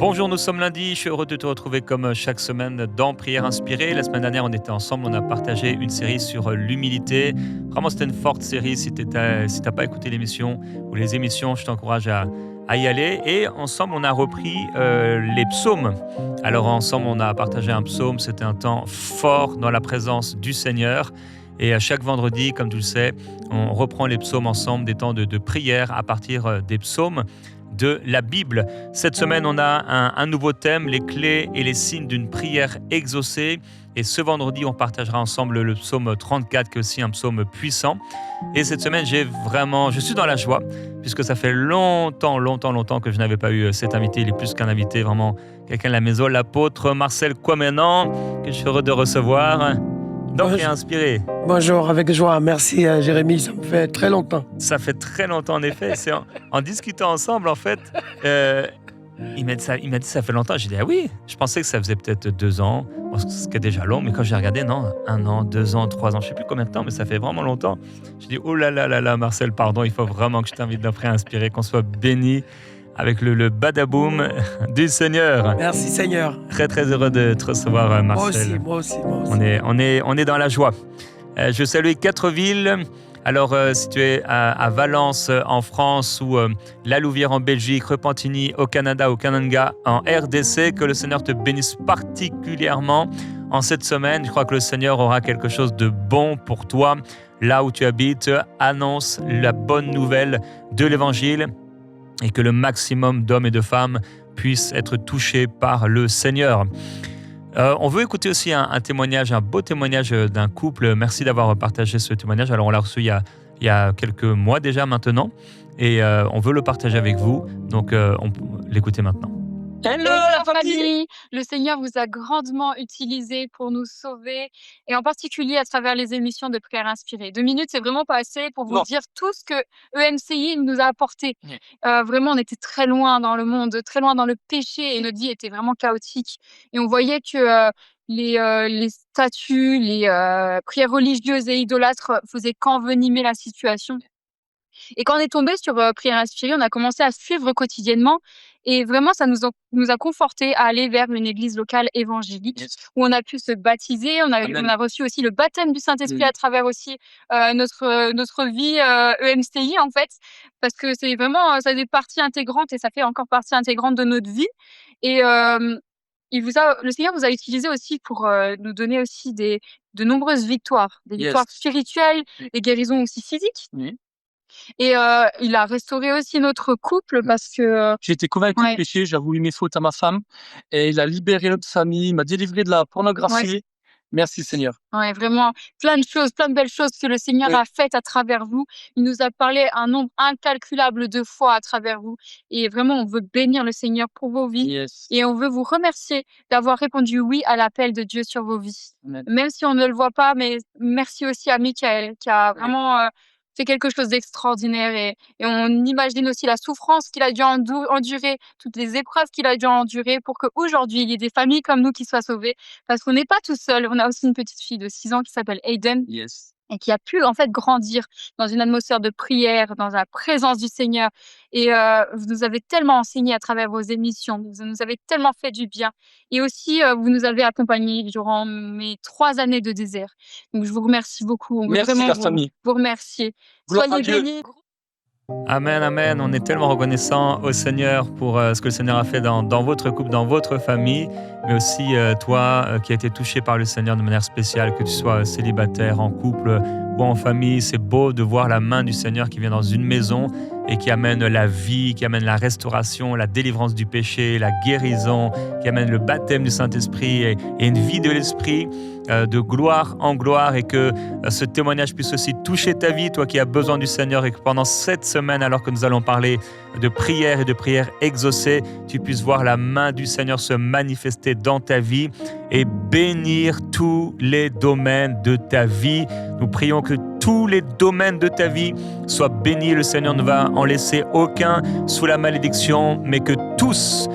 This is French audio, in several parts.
Bonjour, nous sommes lundi. Je suis heureux de te retrouver comme chaque semaine dans Prière Inspirée. La semaine dernière, on était ensemble, on a partagé une série sur l'humilité. Vraiment, c'était une forte série. Si tu n'as pas écouté l'émission ou les émissions, je t'encourage à y aller. Et ensemble, on a repris les psaumes. Alors ensemble, on a partagé un psaume. C'était un temps fort dans la présence du Seigneur. Et à chaque vendredi, comme tu le sais, on reprend les psaumes ensemble, des temps de prière à partir des psaumes de la Bible. Cette semaine, on a un nouveau thème, les clés et les signes d'une prière exaucée. Et ce vendredi, on partagera ensemble le psaume 34, qui est aussi un psaume puissant. Et cette semaine, je suis dans la joie, puisque ça fait longtemps que je n'avais pas eu cet invité. Il est plus qu'un invité, vraiment quelqu'un de la maison, l'apôtre Marcel Quamenan, que je suis heureux de recevoir. Donc, Prière Inspirée. Bonjour, avec joie. Merci Jérémy, ça me fait très longtemps. Ça fait très longtemps en effet. C'est en discutant ensemble en fait. Il m'a dit ça fait longtemps. J'ai dit ah oui, je pensais que ça faisait peut-être 2 ans, ce qui est déjà long, mais quand j'ai regardé, non, 1 an, 2 ans, 3 ans, je ne sais plus combien de temps, mais ça fait vraiment longtemps. J'ai dit oh là là là là Marcel, pardon, il faut vraiment que je t'invite dans Prière Inspirée, qu'on soit béni avec le badaboum du Seigneur. Merci Seigneur. Très très heureux de te recevoir Marcel. Moi aussi. On est dans la joie. Je salue 4 villes. Alors, si tu es à Valence en France ou La Louvière en Belgique, Repentigny au Canada, au Kananga en RDC, que le Seigneur te bénisse particulièrement en cette semaine. Je crois que le Seigneur aura quelque chose de bon pour toi. Là où tu habites, annonce la bonne nouvelle de l'Évangile et que le maximum d'hommes et de femmes puissent être touchés par le Seigneur. On veut écouter aussi un témoignage, un beau témoignage d'un couple. Merci d'avoir partagé ce témoignage. Alors, on l'a reçu il y a quelques mois déjà maintenant et on veut le partager avec vous. Donc, on peut l'écouter maintenant. Hello la famille! Le Seigneur vous a grandement utilisé pour nous sauver et en particulier à travers les émissions de Prière Inspirée. 2 minutes, c'est vraiment pas assez pour vous dire tout ce que EMCI nous a apporté. Vraiment, on était très loin dans le monde, très loin dans le péché et notre vie était vraiment chaotique. Et on voyait que les statuts, les prières religieuses et idolâtres faisaient qu'envenimer la situation. Et quand on est tombé sur Prière Inspirée, on a commencé à suivre quotidiennement et vraiment ça nous a confortés à aller vers une église locale évangélique où on a pu se baptiser. On a reçu aussi le baptême du Saint-Esprit à travers aussi notre vie EMCI en fait, parce que c'est vraiment ça fait partie intégrante et ça fait encore partie intégrante de notre vie. Et le Seigneur vous a utilisé aussi pour nous donner aussi de nombreuses victoires, des victoires spirituelles, des guérisons aussi physiques. Et il a restauré aussi notre couple parce que j'ai été convaincu de péché, j'ai avoué mes fautes à ma femme et il a libéré notre famille, il m'a délivré de la pornographie. Merci Seigneur. Ouais, vraiment plein de choses, plein de belles choses que le Seigneur a faites à travers vous. Il nous a parlé un nombre incalculable de fois à travers vous et vraiment on veut bénir le Seigneur pour vos vies et on veut vous remercier d'avoir répondu oui à l'appel de Dieu sur vos vies. Amen. Même si on ne le voit pas, mais merci aussi à Michael qui a vraiment fait quelque chose d'extraordinaire et on imagine aussi la souffrance qu'il a dû endurer, toutes les épreuves qu'il a dû endurer pour qu'aujourd'hui, il y ait des familles comme nous qui soient sauvées. Parce qu'on n'est pas tout seul. On a aussi une petite fille de 6 ans qui s'appelle Aiden et qui a pu en fait grandir dans une atmosphère de prière, dans la présence du Seigneur. Et vous nous avez tellement enseigné à travers vos émissions, vous nous avez tellement fait du bien. Et aussi, vous nous avez accompagnés durant mes 3 années de désert. Donc je vous remercie beaucoup. On veut Merci vraiment la famille. vous remercier. Gloire à Soyez Dieu. bénis. Amen, amen. On est tellement reconnaissant au Seigneur pour ce que le Seigneur a fait dans votre couple, dans votre famille, mais aussi toi qui as été touché par le Seigneur de manière spéciale, que tu sois célibataire, en couple ou en famille. C'est beau de voir la main du Seigneur qui vient dans une maison et qui amène la vie, qui amène la restauration, la délivrance du péché, la guérison, qui amène le baptême du Saint-Esprit et une vie de l'Esprit de gloire en gloire, et que ce témoignage puisse aussi toucher ta vie, toi qui as besoin du Seigneur, et que pendant cette semaine, alors que nous allons parler de prière et de prière exaucée, tu puisses voir la main du Seigneur se manifester dans ta vie et bénir tous les domaines de ta vie. Nous prions que tous les domaines de ta vie soient bénis. Le Seigneur ne va en laisser aucun sous la malédiction, mais que tous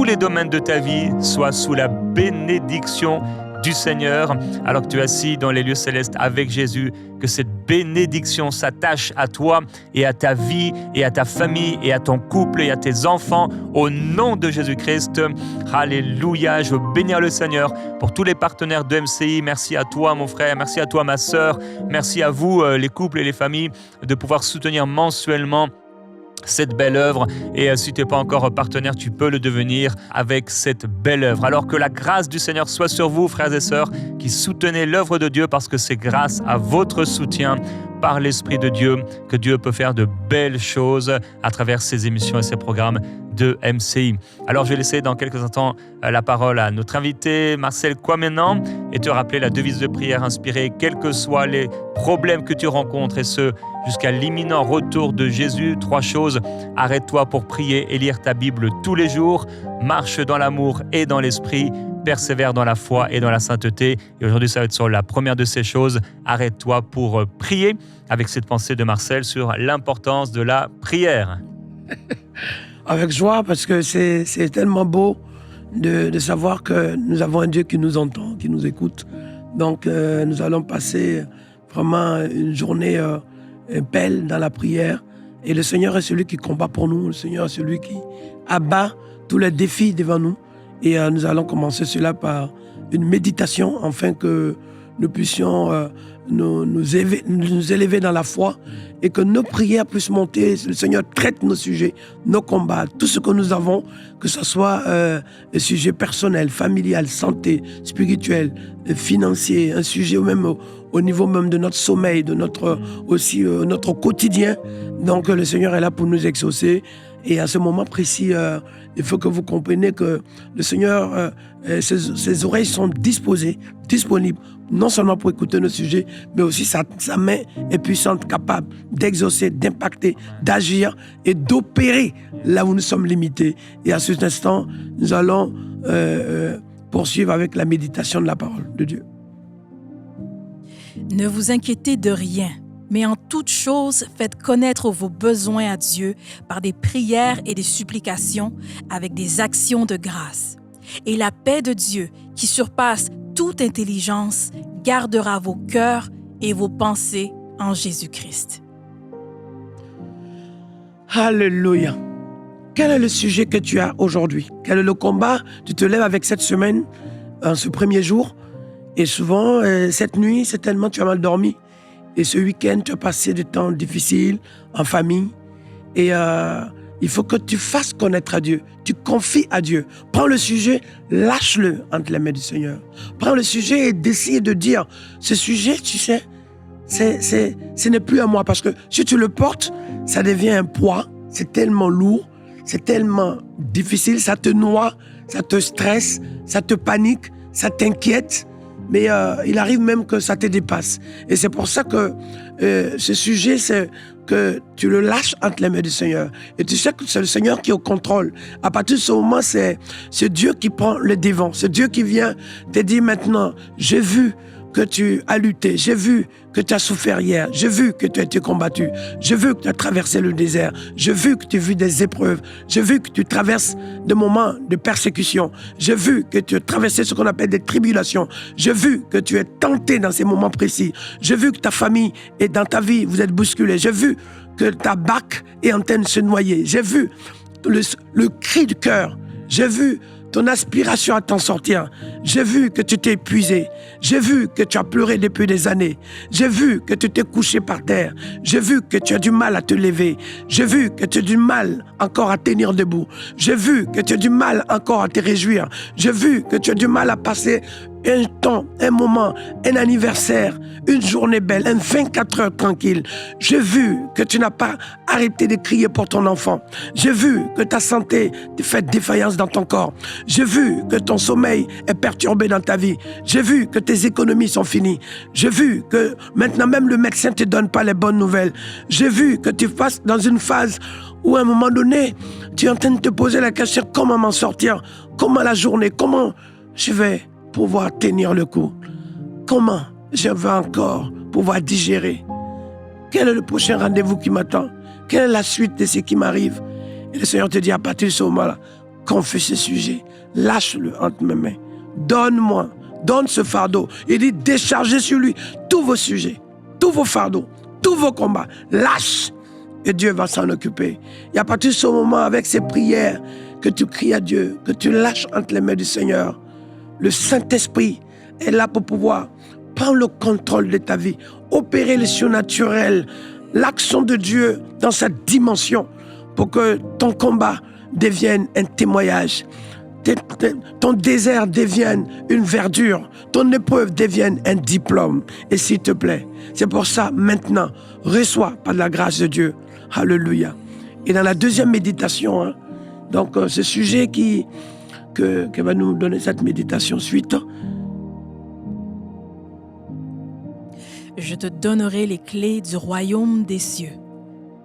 les domaines de ta vie soient sous la bénédiction du Seigneur, alors que tu es assis dans les lieux célestes avec Jésus, que cette bénédiction s'attache à toi et à ta vie et à ta famille et à ton couple et à tes enfants au nom de Jésus-Christ. Alléluia, je veux bénir le Seigneur pour tous les partenaires de MCI. Merci à toi mon frère, merci à toi ma sœur, merci à vous les couples et les familles de pouvoir soutenir mensuellement cette belle œuvre. Et si tu n'es pas encore partenaire, tu peux le devenir avec cette belle œuvre. Alors que la grâce du Seigneur soit sur vous, frères et sœurs, qui soutenez l'œuvre de Dieu, parce que c'est grâce à votre soutien par l'Esprit de Dieu que Dieu peut faire de belles choses à travers ces émissions et ces programmes de MCI. Alors je vais laisser dans quelques instants la parole à notre invité Marcel Kwamenan et te rappeler la devise de prière inspirée, quels que soient les problèmes que tu rencontres, et ce jusqu'à l'imminent retour de Jésus. 3 choses: arrête-toi pour prier et lire ta Bible tous les jours, marche dans l'amour et dans l'esprit, persévère dans la foi et dans la sainteté. Et aujourd'hui, ça va être sur la première de ces choses, arrête-toi pour prier, avec cette pensée de Marcel sur l'importance de la prière. Avec joie, parce que c'est tellement beau de savoir que nous avons un Dieu qui nous entend, qui nous écoute. Donc, nous allons passer vraiment une journée belle dans la prière. Et le Seigneur est celui qui combat pour nous. Le Seigneur est celui qui abat tous les défis devant nous. Et nous allons commencer cela par une méditation, afin que nous puissions nous élever dans la foi et que nos prières puissent monter. Le Seigneur traite nos sujets, nos combats, tout ce que nous avons, que ce soit un sujet personnel, familial, santé, spirituel, financier, un sujet même au niveau même de notre sommeil, de notre quotidien. Donc le Seigneur est là pour nous exaucer. Et à ce moment précis, il faut que vous compreniez que le Seigneur, ses oreilles sont disponibles, non seulement pour écouter nos sujets, mais aussi sa main est puissante, capable d'exaucer, d'impacter, d'agir et d'opérer là où nous sommes limités. Et à cet instant, nous allons poursuivre avec la méditation de la parole de Dieu. Ne vous inquiétez de rien, mais en toute chose, faites connaître vos besoins à Dieu par des prières et des supplications avec des actions de grâce. Et la paix de Dieu, qui surpasse toute intelligence, gardera vos cœurs et vos pensées en Jésus-Christ. Alléluia. Quel est le sujet que tu as aujourd'hui? Quel est le combat? Tu te lèves avec cette semaine, en ce premier jour, et souvent, cette nuit, c'est tellement tu as mal dormi. Et ce week-end, tu as passé des temps difficiles en famille. Et il faut que tu fasses connaître à Dieu. Tu confies à Dieu. Prends le sujet, lâche-le entre les mains du Seigneur. Prends le sujet et décide de dire, ce sujet, tu sais, ce n'est plus à moi. Parce que si tu le portes, ça devient un poids. C'est tellement lourd, c'est tellement difficile. Ça te noie, ça te stresse, ça te panique, ça t'inquiète. Mais il arrive même que ça te dépasse. Et c'est pour ça que ce sujet, c'est que tu le lâches entre les mains du Seigneur. Et tu sais que c'est le Seigneur qui est au contrôle. À partir de ce moment, c'est Dieu qui prend le devant. C'est Dieu qui vient te dire maintenant, j'ai vu que tu as lutté, j'ai vu que tu as souffert hier, j'ai vu que tu as été combattu, j'ai vu que tu as traversé le désert, j'ai vu que tu as vu des épreuves, j'ai vu que tu traverses des moments de persécution, j'ai vu que tu as traversé ce qu'on appelle des tribulations, j'ai vu que tu es tenté dans ces moments précis, j'ai vu que ta famille et dans ta vie, vous êtes bousculés, j'ai vu que ta barque est en train de se noyer, j'ai vu le cri du cœur, j'ai vu ton aspiration à t'en sortir. J'ai vu que tu t'es épuisé. J'ai vu que tu as pleuré depuis des années. J'ai vu que tu t'es couché par terre. J'ai vu que tu as du mal à te lever. J'ai vu que tu as du mal encore à tenir debout. J'ai vu que tu as du mal encore à te réjouir. J'ai vu que tu as du mal à passer un temps, un moment, un anniversaire, une journée belle, un 24 heures tranquille. J'ai vu que tu n'as pas arrêté de crier pour ton enfant. J'ai vu que ta santé te fait défaillance dans ton corps. J'ai vu que ton sommeil est perturbé dans ta vie. J'ai vu que tes économies sont finies. J'ai vu que maintenant même le médecin ne te donne pas les bonnes nouvelles. J'ai vu que tu passes dans une phase où à un moment donné, tu es en train de te poser la question, comment m'en sortir? Comment la journée? Comment je vais pouvoir tenir le coup? Comment je vais encore pouvoir digérer? Quel est le prochain rendez-vous qui m'attend? Quelle est la suite de ce qui m'arrive? Et le Seigneur te dit, à partir de ce moment-là, confie ce sujet, lâche-le entre mes mains. Donne-moi donne ce fardeau. Il dit, déchargez sur lui tous vos sujets, tous vos fardeaux, tous vos combats. Lâche et Dieu va s'en occuper. Et à partir de ce moment, avec ces prières, que tu cries à Dieu, que tu lâches entre les mains du Seigneur, le Saint-Esprit est là pour pouvoir prendre le contrôle de ta vie, opérer le surnaturel, l'action de Dieu dans sa dimension pour que ton combat devienne un témoignage, ton désert devienne une verdure, ton épreuve devienne un diplôme. Et s'il te plaît, c'est pour ça maintenant, reçois par la grâce de Dieu. Alléluia. Et dans la deuxième méditation, donc ce sujet que va nous donner cette méditation suite. Je te donnerai les clés du royaume des cieux.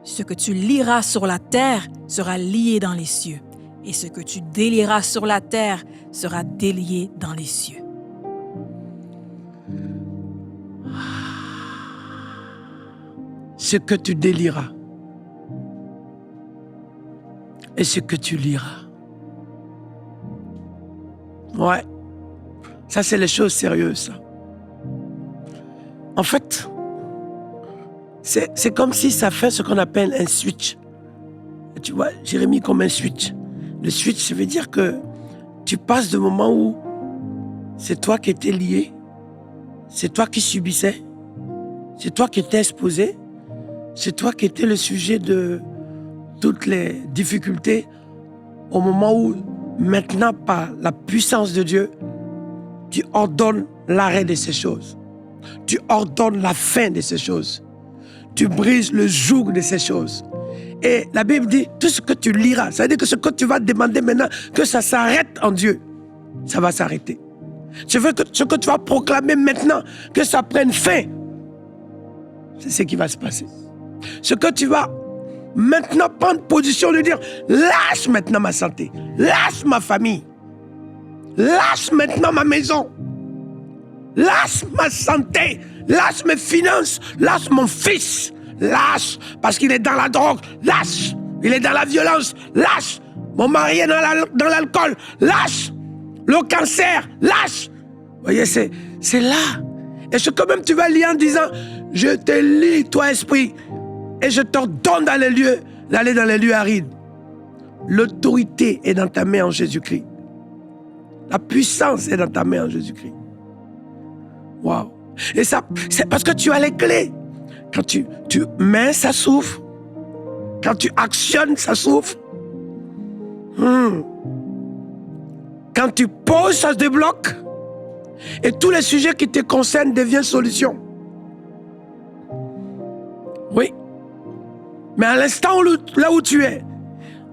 Ce que tu lieras sur la terre sera lié dans les cieux, et ce que tu délieras sur la terre sera délié dans les cieux. Ce que tu délieras et ce que tu liras. Ouais, ça c'est les choses sérieuses, ça. En fait, c'est comme si ça fait ce qu'on appelle un switch. Tu vois, Jérémie, comme un switch. Le switch, ça veut dire que tu passes de moment où c'est toi qui étais lié, c'est toi qui subissais, c'est toi qui étais exposé, c'est toi qui étais le sujet de toutes les difficultés, au moment où, maintenant, par la puissance de Dieu, tu ordonnes l'arrêt de ces choses. Tu ordonnes la fin de ces choses. Tu brises le joug de ces choses. Et la Bible dit, tout ce que tu liras, ça veut dire que ce que tu vas demander maintenant, que ça s'arrête en Dieu, ça va s'arrêter. Je veux que ce que tu vas proclamer maintenant, que ça prenne fin. C'est ce qui va se passer. Ce que tu vas maintenant prendre position de dire, lâche maintenant ma santé, lâche ma famille, lâche maintenant ma maison, lâche ma santé, lâche mes finances, lâche mon fils, lâche parce qu'il est dans la drogue, lâche, il est dans la violence, lâche, mon mari est dans l'alcool, lâche, le cancer, lâche. Vous voyez, c'est là. Et ce que même tu vas lire en disant, je te lis, toi esprit, et je t'ordonne d'aller dans les lieux arides. L'autorité est dans ta main en Jésus-Christ. La puissance est dans ta main en Jésus-Christ. Waouh. Et ça, c'est parce que tu as les clés. Quand tu mets, ça souffle. Quand tu actionnes, ça souffle. Quand tu poses, ça se débloque. Et tous les sujets qui te concernent deviennent solutions. Oui. Mais à l'instant là où tu es,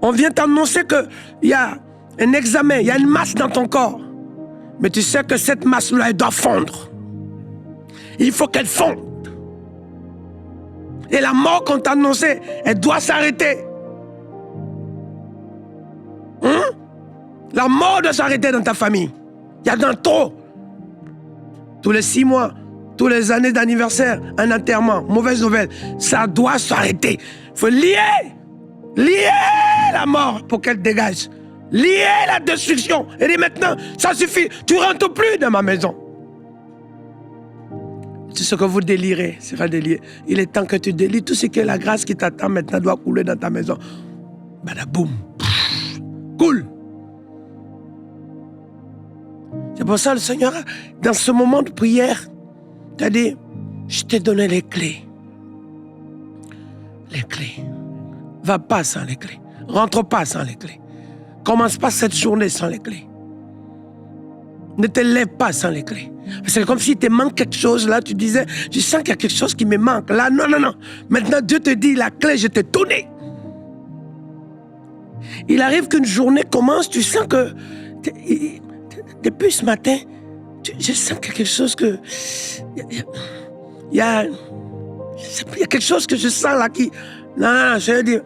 on vient t'annoncer qu'il y a un examen, il y a une masse dans ton corps. Mais tu sais que cette masse-là, elle doit fondre. Il faut qu'elle fonde. Et la mort qu'on t'a annoncée, elle doit s'arrêter. La mort doit s'arrêter dans ta famille. Il y a dans trop. Tous les 6 mois, tous les années d'anniversaire, un enterrement, mauvaise nouvelle, ça doit s'arrêter. Il faut lier la mort pour qu'elle dégage. Lier la destruction. Et dire maintenant, ça suffit, tu ne rentres plus dans ma maison. Tout ce que vous délirez sera délié. Il est temps que tu délies. Tout ce qui est la grâce qui t'attend maintenant doit couler dans ta maison. Badaboum. Cool. C'est pour ça le Seigneur, dans ce moment de prière, t'a dit, je t'ai donné les clés. Les clés. Va pas sans les clés. Rentre pas sans les clés. Commence pas cette journée sans les clés. Ne te lève pas sans les clés. C'est comme si te manque quelque chose là, tu disais, je sens qu'il y a quelque chose qui me manque. Là, non. Maintenant, Dieu te dit, la clé, je t'ai donnée. Il arrive qu'une journée commence, tu sens que, depuis ce matin, je sens quelque chose que, il y a quelque chose que je sens là qui, non, je veux dire,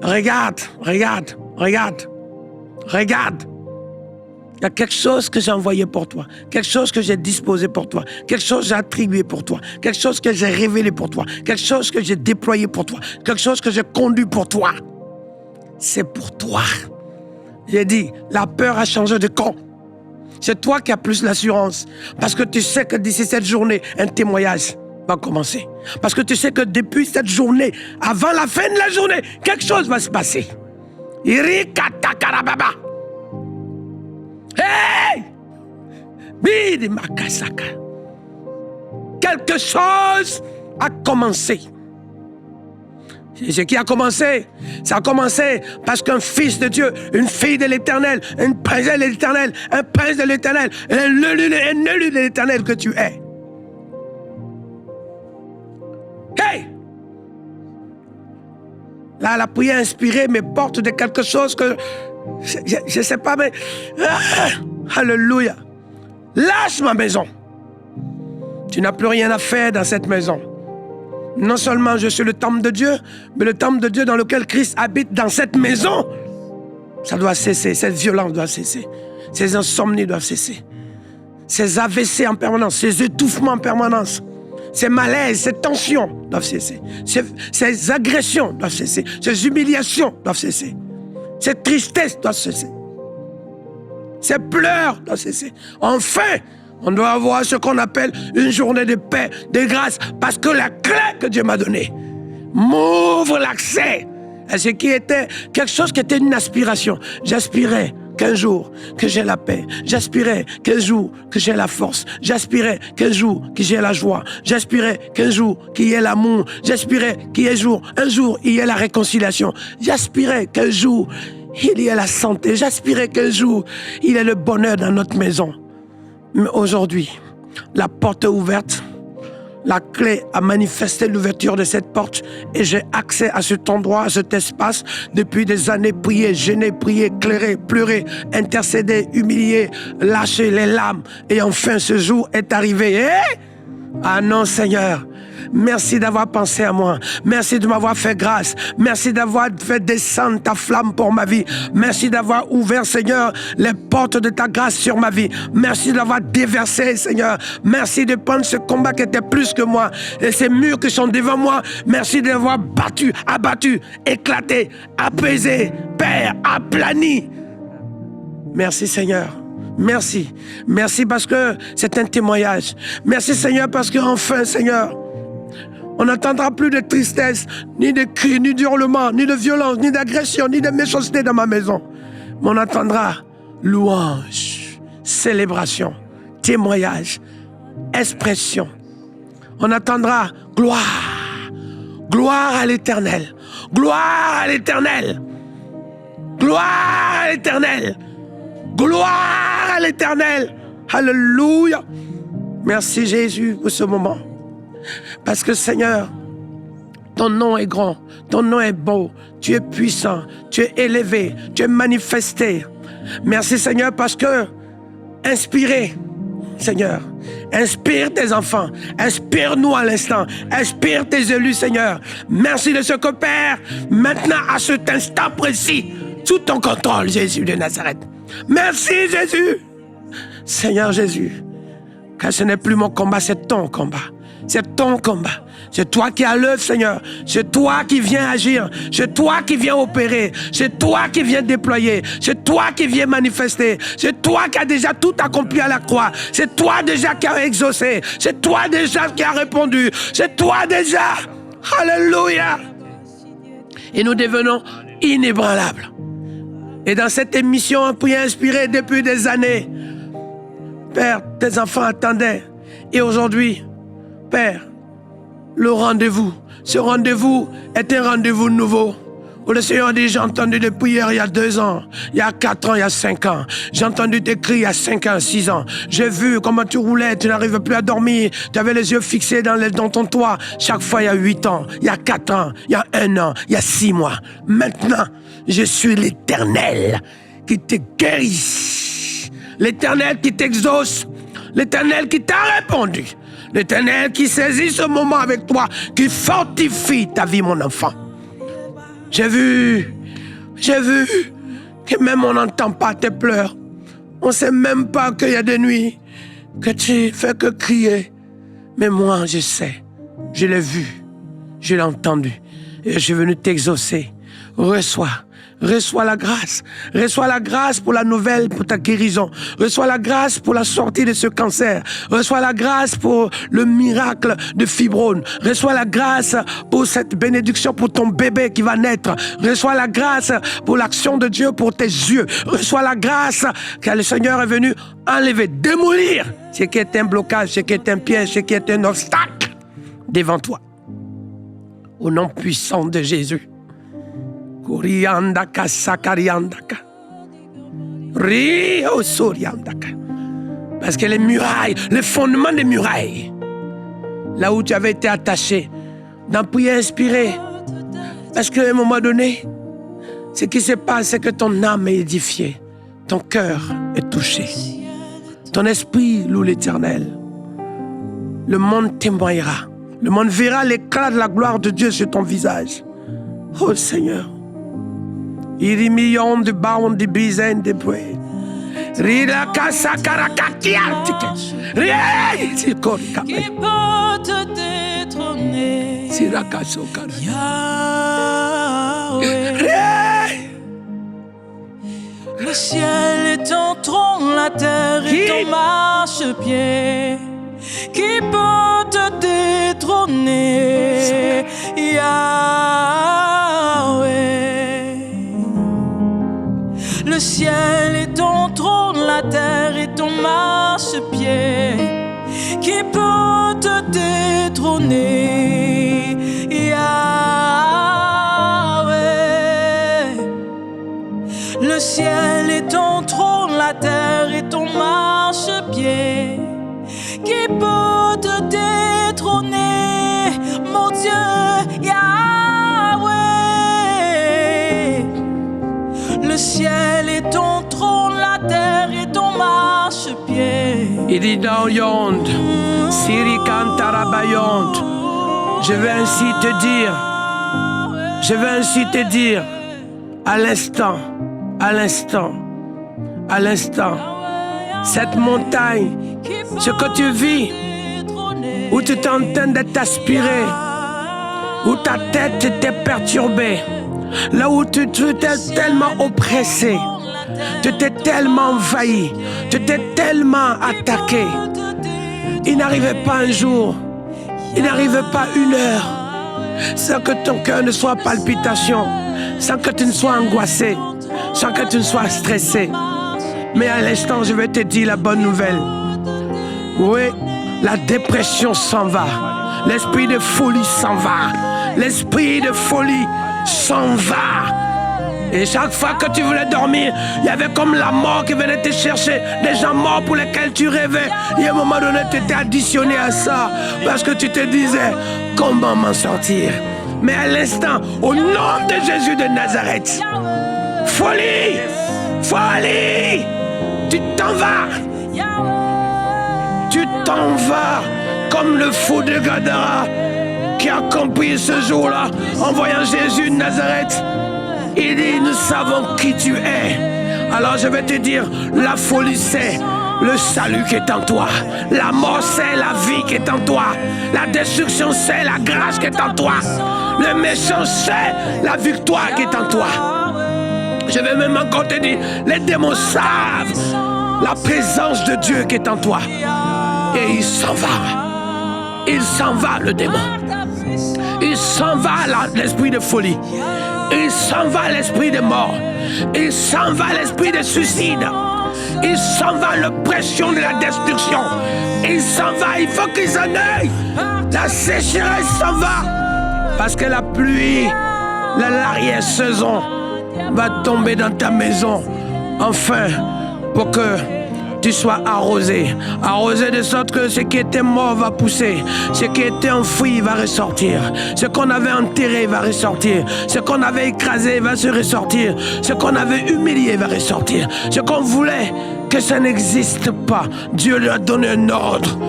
regarde. Il y a quelque chose que j'ai envoyé pour toi, quelque chose que j'ai disposé pour toi, quelque chose que j'ai attribué pour toi, quelque chose que j'ai révélé pour toi, quelque chose que j'ai déployé pour toi, quelque chose que j'ai conduit pour toi. C'est pour toi. J'ai dit, la peur a changé de camp. C'est toi qui as plus l'assurance. Parce que tu sais que d'ici cette journée, un témoignage va commencer. Parce que tu sais que depuis cette journée, avant la fin de la journée, quelque chose va se passer. Irikatakarababa. Hey! Bidi makasaka. Quelque chose a commencé. Et ce qui a commencé, ça a commencé parce qu'un fils de Dieu, une fille de l'Éternel, une princesse de l'Éternel, un prince de l'Éternel, un élu de l'Éternel que tu es. Hey! Là, la prière inspirée me porte de quelque chose que je ne sais pas, mais alléluia. Lâche ma maison. Tu n'as plus rien à faire dans cette maison. Non seulement je suis le temple de Dieu, mais le temple de Dieu dans lequel Christ habite dans cette maison. Ça doit cesser, cette violence doit cesser. Ces insomnies doivent cesser. Ces AVC en permanence, ces étouffements en permanence, ces malaises, ces tensions doivent cesser. Ces agressions doivent cesser. Ces humiliations doivent cesser. Ces tristesses doivent cesser. Ces pleurs doivent cesser. Enfin, on doit avoir ce qu'on appelle une journée de paix, de grâce, parce que la clé que Dieu m'a donnée m'ouvre l'accès à ce qui était quelque chose qui était une aspiration. J'aspirais qu'un jour que j'ai la paix. J'aspirais qu'un jour que j'ai la force. J'aspirais qu'un jour que j'ai la joie. J'aspirais qu'un jour qu'il y ait l'amour. J'aspirais qu'il y ait un jour il y ait la réconciliation. J'aspirais qu'un jour il y ait la santé. J'aspirais qu'un jour il y ait le bonheur dans notre maison. Mais aujourd'hui, la porte est ouverte. La clé a manifesté l'ouverture de cette porte et j'ai accès à cet endroit, à cet espace depuis des années. Prier, gêner, prier, clairer, pleurer, intercéder, humilier, lâcher les larmes. Et enfin, ce jour est arrivé. Ah non, Seigneur. Merci d'avoir pensé à moi. Merci de m'avoir fait grâce. Merci d'avoir fait descendre ta flamme pour ma vie. Merci d'avoir ouvert, Seigneur, les portes de ta grâce sur ma vie. Merci d'avoir déversé, Seigneur. Merci de prendre ce combat qui était plus que moi. Et ces murs qui sont devant moi. Merci d'avoir battu, abattu, éclaté, apaisé, Père, aplani. Merci, Seigneur. Merci. Merci parce que c'est un témoignage. Merci, Seigneur, parce que enfin, Seigneur, on n'entendra plus de tristesse, ni de cris, ni d'hurlements, ni de violence, ni d'agression, ni de méchanceté dans ma maison. Mais on entendra louange, célébration, témoignage, expression. On entendra gloire, gloire à l'Éternel, gloire à l'Éternel, gloire à l'Éternel, gloire à l'Éternel. Alléluia. Merci Jésus pour ce moment. Parce que Seigneur, ton nom est grand, ton nom est beau, tu es puissant, tu es élevé, tu es manifesté. Merci Seigneur parce que, inspiré, Seigneur, inspire tes enfants, inspire-nous à l'instant, inspire tes élus Seigneur. Merci de ce que Père, maintenant à cet instant précis, sous ton contrôle Jésus de Nazareth. Merci Jésus, Seigneur Jésus, car ce n'est plus mon combat, c'est ton combat. C'est ton combat. C'est toi qui as l'œuvre, Seigneur. C'est toi qui viens agir. C'est toi qui viens opérer. C'est toi qui viens déployer. C'est toi qui viens manifester. C'est toi qui as déjà tout accompli à la croix. C'est toi déjà qui as exaucé. C'est toi déjà qui as répondu. C'est toi déjà. Alléluia. Et nous devenons inébranlables. Et dans cette émission, on peut inspirer depuis des années. Père, tes enfants attendaient. Et aujourd'hui, Père, le rendez-vous, ce rendez-vous est un rendez-vous nouveau. Où le Seigneur dit, j'ai entendu des prières il y a 2 ans, il y a 4 ans, il y a 5 ans. J'ai entendu tes cris il y a 5 ans, 6 ans. J'ai vu comment tu roulais, tu n'arrivais plus à dormir. Tu avais les yeux fixés dans ton toit. Chaque fois, il y a 8 ans, il y a 4 ans, il y a 1 an, il y a 6 mois. Maintenant, je suis l'Éternel qui te guérit. L'Éternel qui t'exauce. L'Éternel qui t'a répondu. L'Éternel qui saisit ce moment avec toi, qui fortifie ta vie, mon enfant. J'ai vu que même on n'entend pas tes pleurs. On ne sait même pas qu'il y a des nuits que tu fais que crier. Mais moi, je sais, je l'ai vu, je l'ai entendu. Et je suis venu t'exaucer. reçois. Reçois la grâce. Reçois la grâce pour la nouvelle, pour ta guérison. Reçois la grâce pour la sortie de ce cancer. Reçois la grâce pour le miracle de fibrome. Reçois la grâce pour cette bénédiction pour ton bébé qui va naître. Reçois la grâce pour l'action de Dieu pour tes yeux. Reçois la grâce que le Seigneur est venu enlever, démolir ce qui est un blocage, ce qui est un piège, ce qui est un obstacle devant toi. Au nom puissant de Jésus. Kuriandaka sakariandaka. Rio soriandaka. Parce que les murailles, le fondement des murailles, là où tu avais été attaché, dans prière inspirée, parce qu'à un moment donné, ce qui se passe, c'est que ton âme est édifiée, ton cœur est touché, ton esprit loue l'Éternel. Le monde témoignera, le monde verra l'éclat de la gloire de Dieu sur ton visage. Oh Seigneur. Il millions de baons de bizaines de bruits. Rila casa caracatiatique. Qui peut te détrôner? Yahweh. Le ciel est ton trône, la terre est ton marchepied. Qui peut te détrôner? Yahweh. Le ciel est ton trône, la terre est ton marchepied. Qui peut te détrôner? Yahweh. Le ciel est ton trône, la terre est ton marchepied. Qui peut te détrôner, mon Dieu, Yahweh. Le ciel est ton trône, la terre est ton marchepied. Il dit dans Yonde, Siri Kantarabayonde, je vais ainsi te dire, à l'instant, cette montagne, ce que tu vis, où tu es en train d'être aspiré, où ta tête était perturbée, là où tu étais tellement oppressé, tu étais tellement envahi, tu étais tellement attaqué. Il n'arrivait pas un jour, il n'arrivait pas une heure, sans que ton cœur ne soit palpitation, sans que tu ne sois angoissé, sans que tu ne sois stressé. Mais à l'instant, je vais te dire la bonne nouvelle. Oui, la dépression s'en va. L'esprit de folie s'en va. L'esprit de folie s'en va. Et chaque fois que tu voulais dormir, il y avait comme la mort qui venait te chercher. Des gens morts pour lesquels tu rêvais. Et à un moment donné, tu étais additionné à ça. Parce que tu te disais, comment m'en sortir? Mais à l'instant, au nom de Jésus de Nazareth, folie! Folie! Tu t'en vas! Tu t'en vas comme le fou de Gadara qui a compris ce jour-là en voyant Jésus de Nazareth. Il dit, nous savons qui tu es. Alors je vais te dire, la folie c'est le salut qui est en toi. La mort c'est la vie qui est en toi. La destruction c'est la grâce qui est en toi. Le méchant c'est la victoire qui est en toi. Je vais même encore te dire, les démons savent la présence de Dieu qui est en toi. Et il s'en va. Il s'en va, le démon. Il s'en va, l'esprit de folie. Il s'en va, l'esprit de mort. Il s'en va, l'esprit de suicide. Il s'en va, l'oppression de la destruction. Il s'en va, il faut qu'il s'en aille. La sécheresse s'en va. Parce que la pluie, l'arrière-saison va tomber dans ta maison. Enfin, pour que tu sois arrosé. Arrosé de sorte que ce qui était mort va pousser. Ce qui était enfoui va ressortir. Ce qu'on avait enterré va ressortir. Ce qu'on avait écrasé va se ressortir. Ce qu'on avait humilié va ressortir. Ce qu'on voulait que ça n'existe pas, Dieu lui a donné un ordre.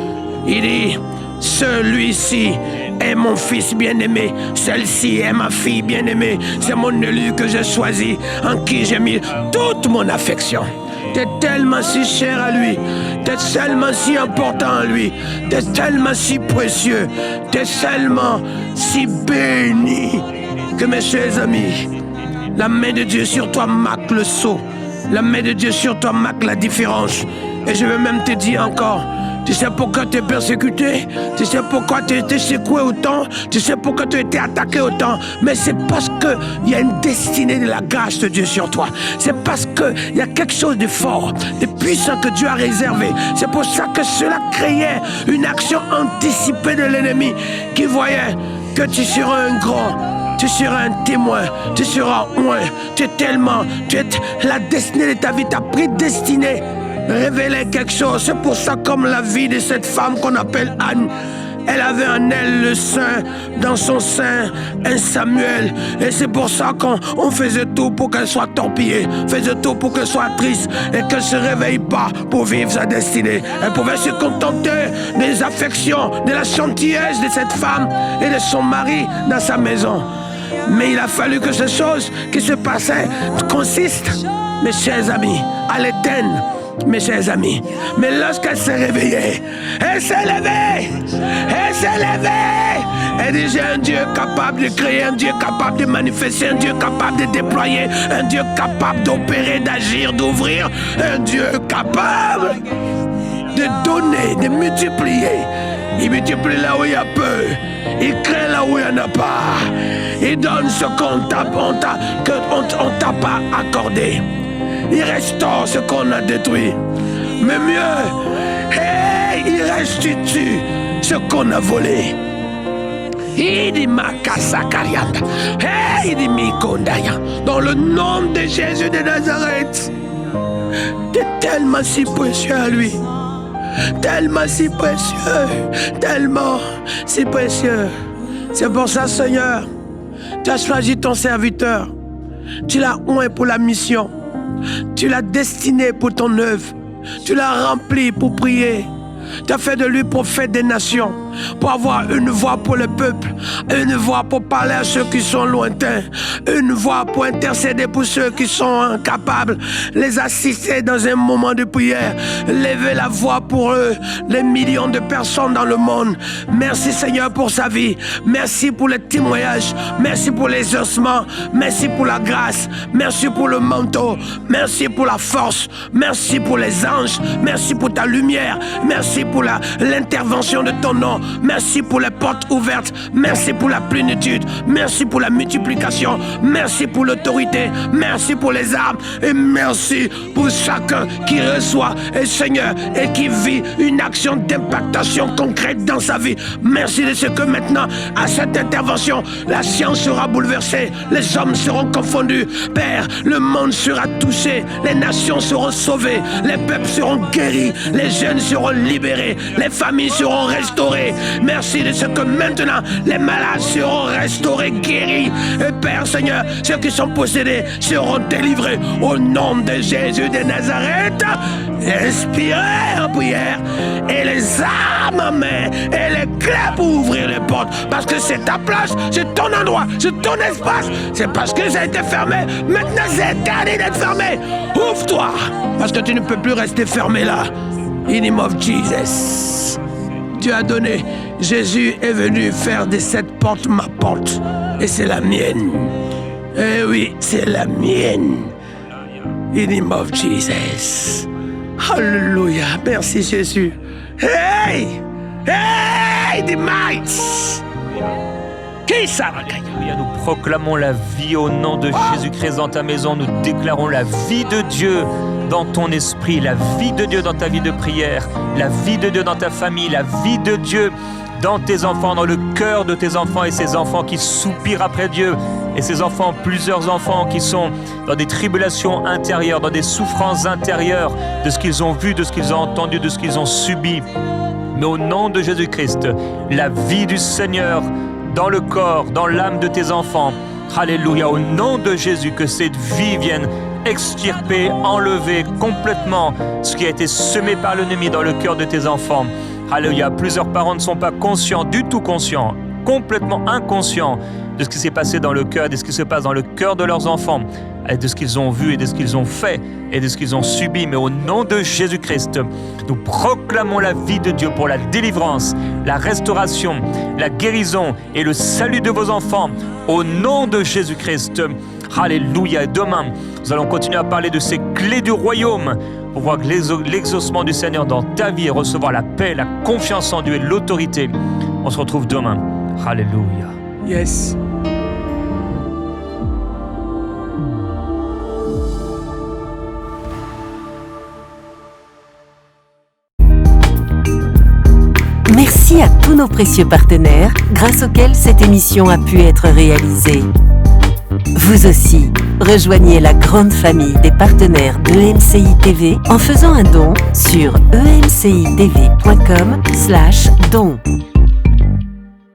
Il dit, celui-ci est mon fils bien-aimé, celle-ci est ma fille bien-aimée. C'est mon élu que j'ai choisi, en qui j'ai mis toute mon affection. T'es tellement si cher à lui, t'es tellement si important à lui, t'es tellement si précieux, t'es tellement si béni que mes chers amis, La main de Dieu sur toi marque le saut. La main de Dieu sur toi marque la différence. Et je veux même te dire encore, tu sais pourquoi tu es persécuté? Tu sais pourquoi tu as été secoué autant? Tu sais pourquoi tu as été attaqué autant? Mais c'est parce qu'il y a une destinée de la grâce de Dieu sur toi. C'est parce qu'il y a quelque chose de fort, de puissant que Dieu a réservé. C'est pour ça que cela créait une action anticipée de l'ennemi qui voyait que tu seras un grand, tu seras un témoin, tu seras loin. La destinée de ta vie t'a prédestiné. Révéler quelque chose. C'est pour ça, comme la vie de cette femme qu'on appelle Anne, elle avait en elle le sein, dans son sein, un Samuel. Et c'est pour ça qu'on faisait tout pour qu'elle soit torpillée, faisait tout pour qu'elle soit triste et qu'elle ne se réveille pas pour vivre sa destinée. Elle pouvait se contenter des affections, de la gentillesse de cette femme et de son mari dans sa maison. Mais il a fallu que ces choses qui se passaient consistent, mes chers amis, à l'éteindre. Mes chers amis, mais lorsqu'elle s'est réveillée, elle s'est levée, elle dit j'ai un Dieu capable de créer, un Dieu capable de manifester, un Dieu capable de déployer, un Dieu capable d'opérer, d'agir, d'ouvrir, un Dieu capable de donner, de multiplier. Il multiplie là où il y a peu, il crée là où il n'y en a pas, il donne ce qu'on t'a pas accordé. Il restaure ce qu'on a détruit. Mais mieux, il restitue ce qu'on a volé. Dans le nom de Jésus de Nazareth, tu es tellement si précieux à lui. Tellement si précieux. Tellement si précieux. C'est pour ça, Seigneur, tu as choisi ton serviteur. Tu l'as oint pour la mission. Tu l'as destiné pour ton œuvre. Tu l'as rempli pour prier. Tu as fait de lui prophète des nations, pour avoir une voix pour le peuple, une voix pour parler à ceux qui sont lointains, une voix pour intercéder pour ceux qui sont incapables, les assister dans un moment de prière, lever la voix pour eux, les millions de personnes dans le monde. Merci Seigneur pour sa vie, merci pour les témoignages, merci pour les ossements, merci pour la grâce, merci pour le manteau, merci pour la force, merci pour les anges, merci pour ta lumière, merci pour l'intervention de ton nom. Merci pour les portes ouvertes. Merci pour la plénitude. Merci pour la multiplication. Merci pour l'autorité. Merci pour les armes. Et merci pour chacun qui reçoit, et Seigneur, et qui vit une action d'impactation concrète dans sa vie. Merci de ce que maintenant, à cette intervention, la science sera bouleversée. Les hommes seront confondus. Père, le monde sera touché. Les nations seront sauvées. Les peuples seront guéris. Les jeunes seront libérés. Les familles seront restaurées. Merci de ce que maintenant les malades seront restaurés, guéris. Et Père Seigneur, ceux qui sont possédés seront délivrés au nom de Jésus de Nazareth. Inspirez en prière et les armes en main et les clés pour ouvrir les portes. Parce que c'est ta place, c'est ton endroit, c'est ton espace. C'est parce que ça a été fermé. Maintenant c'est interdit d'être fermé. Ouvre-toi, parce que tu ne peux plus rester fermé là. In the name of Jesus. Dieu a donné. Jésus est venu faire de cette porte ma porte. Et c'est la mienne. Eh oui, c'est la mienne. In the name of Jesus. Alléluia. Merci Jésus. Hey! Hey! The might! Qui ça va gagner? Nous proclamons la vie au nom de Jésus-Christ dans ta maison. Nous déclarons la vie de Dieu dans ton esprit, la vie de Dieu dans ta vie de prière, la vie de Dieu dans ta famille, la vie de Dieu dans tes enfants, dans le cœur de tes enfants et ces enfants qui soupirent après Dieu et ces enfants, plusieurs enfants qui sont dans des tribulations intérieures, dans des souffrances intérieures de ce qu'ils ont vu, de ce qu'ils ont entendu, de ce qu'ils ont subi. Mais au nom de Jésus-Christ, la vie du Seigneur dans le corps, dans l'âme de tes enfants. Alléluia, au nom de Jésus, que cette vie vienne extirper, enlever complètement ce qui a été semé par l'ennemi dans le cœur de tes enfants. Alléluia, plusieurs parents ne sont pas conscients, du tout conscients, complètement inconscients de ce qui s'est passé dans le cœur, de ce qui se passe dans le cœur de leurs enfants, et de ce qu'ils ont vu et de ce qu'ils ont fait et de ce qu'ils ont subi. Mais au nom de Jésus-Christ, nous proclamons la vie de Dieu pour la délivrance, la restauration, la guérison et le salut de vos enfants. Au nom de Jésus-Christ, Alléluia. Et demain, nous allons continuer à parler de ces clés du royaume pour voir l'exaucement du Seigneur dans ta vie et recevoir la paix, la confiance en Dieu et l'autorité. On se retrouve demain. Alléluia. Yes. Merci à tous nos précieux partenaires grâce auxquels cette émission a pu être réalisée. Vous aussi, rejoignez la grande famille des partenaires d'EMCI TV en faisant un don sur emcitv.com/don.